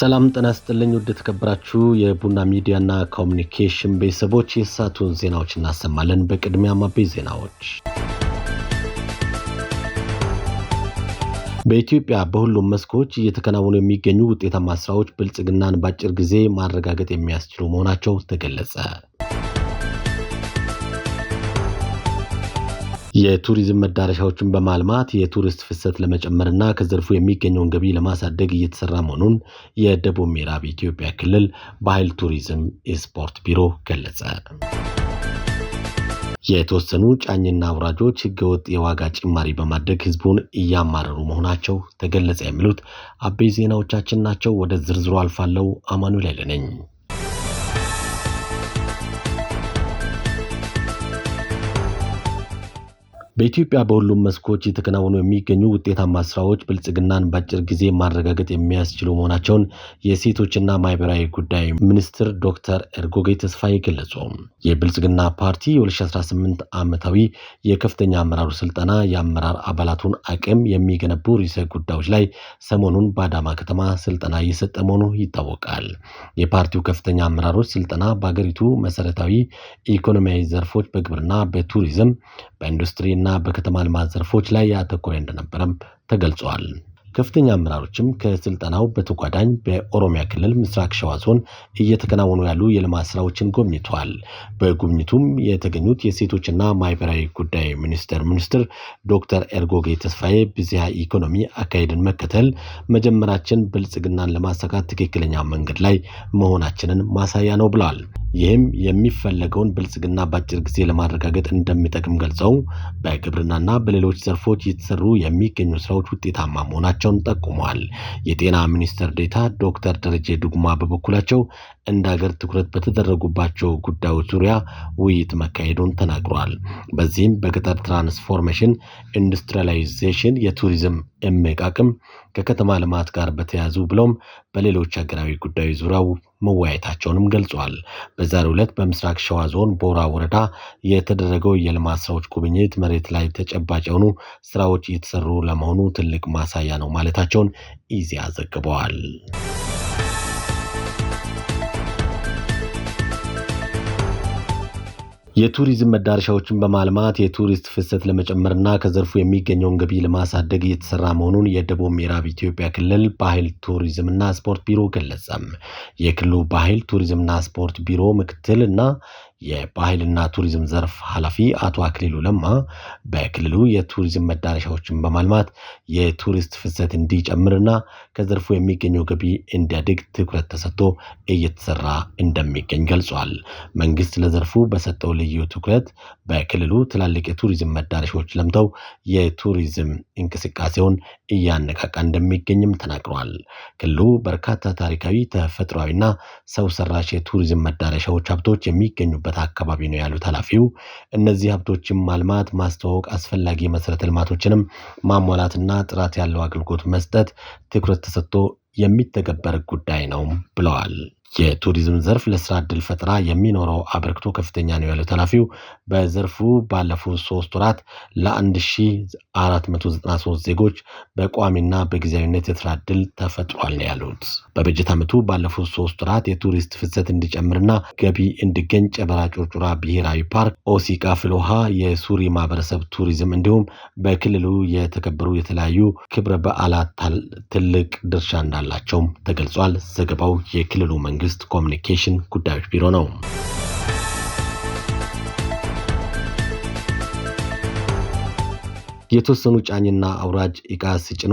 ሰላም ጤና ይስጥልኝ ውድ ተከብራችሁ የቡና ሚዲያና ኮሙኒኬሽን ቤተሰቦች የሰዓቱን ዜናዎች እናሰማለን። በቅድሚያ አበይት ዜናዎች። በኢትዮጵያ በሁሉም መስኮች እየተከናወኑ የሚገኙ ውጤታማ ስራዎች ብልጽግናን በአጭር ጊዜ ማረጋገጥ የሚያስችሉ መሆናቸው ተገለጸ። የቱሪዝም መዳረሻዎችን በማልማት የቱሪስት ፍሰት ለመጨመርና ከዘርፉ የሚገኘውን ገቢ ለማሳደግ እየተሰራ መሆኑን የደቡብ ምዕራብ ኢትዮጵያ ክልል ባህል ቱሪዝም ስፖርት ቢሮ ገለጸ። የተወሰኑ ጫኝና አውራጆች ህገወጥ የዋጋ ጭማሪ በማድረግ ህዝቡን እያማረሩ መሆናቸው ተገለጸ። የሚሉት አበይት ዜናዎቻችን ናቸው። ወደ ዝርዝሩ አልፋለሁ። አማኑኤል ነኝ። በኢትዮጵያ በሁሉም መስኮች እየተከናወኑ የሚገኙ ውጤታማ ስራዎች ብልጽግናን በአጭር ጊዜ ማረጋገጥ የሚያስችሉ መሆናቸውን የሴቶችና ማህበራዊ ጉዳይ ሚኒስትር ዶክተር ኤርጎጌ ተስፋዬ ገለጹ። የብልጽግና ፓርቲ የ2018 ዓመታዊ የከፍተኛ አመራሩ ስልጠና የአመራር አባላቱን አቅም የሚገነቡ ርዕሰ ጉዳዮች ላይ ሰሞኑን በአዳማ ከተማ ስልጠና እየሰጠ መሆኑ ይታወቃል። የፓርቲው ከፍተኛ አመራሮች ስልጠና በአገሪቱ መሰረታዊ ኢኮኖሚያዊ ዘርፎች በግብርና፣ በቱሪዝም፣ በኢንዱስትሪ እና በከተማ ልማት ዘርፎች ላይ ያተኮረ እንደነበረም ተገልጿል። ከፍተኛ አመራሮችም ከስልጠናው በተጓዳኝ በኦሮሚያ ክልል ምስራቅ ሸዋ ዞን እየተከናወኑ ያሉ የልማት ስራዎችን ጎብኝተዋል። በጉብኝቱም የተገኙት የሴቶችና ማህበራዊ ጉዳይ ሚኒስትር ዶክተር ኤርጎጌ ተስፋዬ ብዝሃ ኢኮኖሚ አካሄድን መከተል መጀመራችን ብልጽግናን ለማሳካት ትክክለኛ መንገድ ላይ መሆናችንን ማሳያ ነው ብለዋል። ይህም የሚፈለገውን ብልጽግና በአጭር ጊዜ ለማረጋገጥ እንደሚጠቅም ገልጸው በግብርናና በሌሎች ዘርፎች እየተሰሩ የሚገኙ ስራዎች ውጤታማ መሆናቸውን ጠቁመዋል። የጤና ሚኒስትር ዴኤታ ዶክተር ደረጀ ዱጉማ በበኩላቸው እንደ ሀገር ትኩረት በተደረጉባቸው ጉዳዮች ዙሪያ ውይይት መካሄዱን ተናግረዋል። በዚህም በገጠር ትራንስፎርሜሽን፣ ኢንዱስትሪያላይዜሽን፣ የቱሪዝም እምቅ አቅም ከከተማ ልማት ጋር በተያያዙ ብሎም በሌሎች ሀገራዊ ጉዳዮች ዙሪያ መወያየታቸውንም ገልጿል። በዛሬው ዕለት በምስራቅ ሸዋ ዞን ቦራ ወረዳ የተደረገው የልማት ስራዎች ጉብኝት መሬት ላይ ተጨባጭ የሆኑ ስራዎች እየተሰሩ ለመሆኑ ትልቅ ማሳያ ነው ማለታቸውን ኢዜአ ዘግበዋል። የቱሪዝም መዳረሻዎችን በማልማት የቱሪስት ፍሰት ለመጨመርና ከዘርፉ የሚገኘውን ገቢ ለማሳደግ እየተሰራ መሆኑን የደቡብ ምዕራብ ኢትዮጵያ ክልል ባህል ቱሪዝምና ስፖርት ቢሮ ገለጸ። የክልሉ ባህል ቱሪዝምና ስፖርት ቢሮ ምክትልና የባህልና ቱሪዝም ዘርፍ ኃላፊ አቶ አክሊሉ ለማ በክልሉ የቱሪዝም መዳረሻዎችን በማልማት የቱሪስት ፍሰት እንዲጨምርና ከዘርፉ የሚገኘው ገቢ እንዲያድግ ትኩረት ተሰጥቶ እየተሰራ እንደሚገኝ ገልጿል። መንግስት ለዘርፉ በሰጠው ልዩ ትኩረት በክልሉ ትላልቅ የቱሪዝም መዳረሻዎች ለምተው የቱሪዝም እንቅስቃሴውን እያነቃቃ እንደሚገኝም ተናግሯል። ክልሉ በርካታ ታሪካዊ፣ ተፈጥሯዊና ሰው ሰራሽ የቱሪዝም መዳረሻዎች ሀብቶች የሚገኙበት አካባቢ ነው ያሉት ኃላፊው እነዚህ ሀብቶችን ማልማት፣ ማስተዋወቅ፣ አስፈላጊ መሰረተ ልማቶችንም ማሟላትና ጥራት ያለው አገልግሎት መስጠት ትኩረት ተሰጥቶ የሚተገበር ጉዳይ ነው ብለዋል። የቱሪዝም ዘርፍ ለስራ ዕድል ፈጠራ የሚኖረው አበርክቶ ከፍተኛ ነው ያሉት ኃላፊው በዘርፉ ባለፉት 3 ወራት ለ1493 ዜጎች በቋሚና በጊዜያዊነት የስራ ዕድል ተፈጥሯል ነው ያሉት። በበጀት ዓመቱ ባለፉት 3 ወራት የቱሪስት ፍሰት እንዲጨምርና ገቢ እንዲገኝ ጨበራ ጩርጩራ ብሔራዊ ፓርክ፣ ኦሲቃ ፍልውሃ፣ የሱሪ ማህበረሰብ ቱሪዝም እንዲሁም በክልሉ የተከበሩ የተለያዩ ክብረ በዓላት ትልቅ ድርሻ እንዳላቸውም ተገልጿል። ዘገባው የክልሉ መንግስት ኮሙኒኬሽን ጉዳዮች ቢሮ ነው። የተወሰኑ ጫኝና አውራጅ ዕቃ ሲጭኑ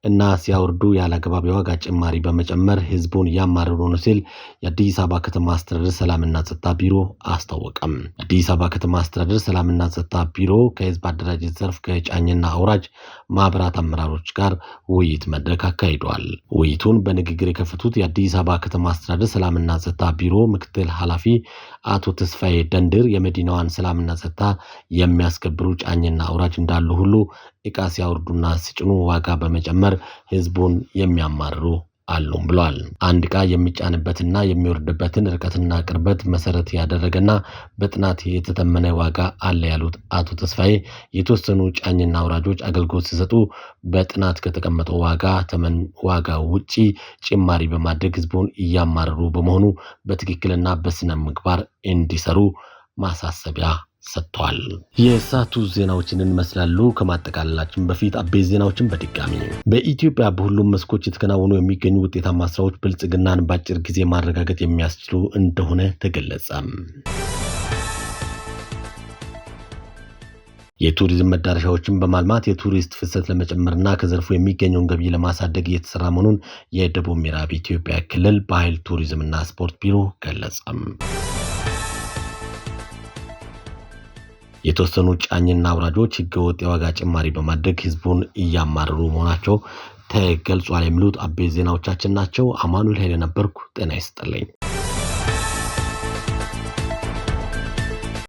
እና ሲያወርዱ ያለአግባብ የዋጋ ጭማሪ በመጨመር ህዝቡን እያማረሩ ነው ሲል የአዲስ አበባ ከተማ አስተዳደር ሰላምና ጸጥታ ቢሮ አስታወቀም። አዲስ አበባ ከተማ አስተዳደር ሰላምና ጸጥታ ቢሮ ከህዝብ አደራጀት ዘርፍ ከጫኝና አውራጅ ማህበራት አመራሮች ጋር ውይይት መድረክ አካሂዷል። ውይይቱን በንግግር የከፈቱት የአዲስ አበባ ከተማ አስተዳደር ሰላምና ጸጥታ ቢሮ ምክትል ኃላፊ አቶ ተስፋዬ ደንድር የመዲናዋን ሰላምና ጸጥታ የሚያስከብሩ ጫኝና አውራጅ እንዳሉ ሁሉ ዕቃ ሲያወርዱና ሲጭኑ ዋጋ በመጨመር ህዝቡን የሚያማርሩ አሉም ብሏል። አንድ ዕቃ የሚጫንበትና የሚወርድበትን ርቀትና ቅርበት መሰረት ያደረገና በጥናት የተተመነ ዋጋ አለ ያሉት አቶ ተስፋዬ የተወሰኑ ጫኝና አውራጆች አገልግሎት ሲሰጡ በጥናት ከተቀመጠው ዋጋ ውጪ ጭማሪ በማድረግ ህዝቡን እያማረሩ በመሆኑ በትክክልና በስነ ምግባር እንዲሰሩ ማሳሰቢያ ሰጥቷል። የሰዓቱ ዜናዎችን እንመስላሉ። ከማጠቃለላችን በፊት አበይት ዜናዎችን በድጋሚ በኢትዮጵያ በሁሉም መስኮች የተከናወኑ የሚገኙ ውጤታማ ስራዎች ብልጽግናን በአጭር ጊዜ ማረጋገጥ የሚያስችሉ እንደሆነ ተገለጸ። የቱሪዝም መዳረሻዎችን በማልማት የቱሪስት ፍሰት ለመጨመርና ከዘርፉ የሚገኘውን ገቢ ለማሳደግ እየተሰራ መሆኑን የደቡብ ምዕራብ ኢትዮጵያ ክልል ባህል ቱሪዝምና ስፖርት ቢሮ ገለጸ። የተወሰኑ ጫኝና አውራጆች ህገወጥ የዋጋ ጭማሪ በማድረግ ህዝቡን እያማረሩ መሆናቸው ተገልጿል። የሚሉት አበይት ዜናዎቻችን ናቸው። አማኑኤል ኃይለ ነበርኩ። ጤና ይስጥልኝ።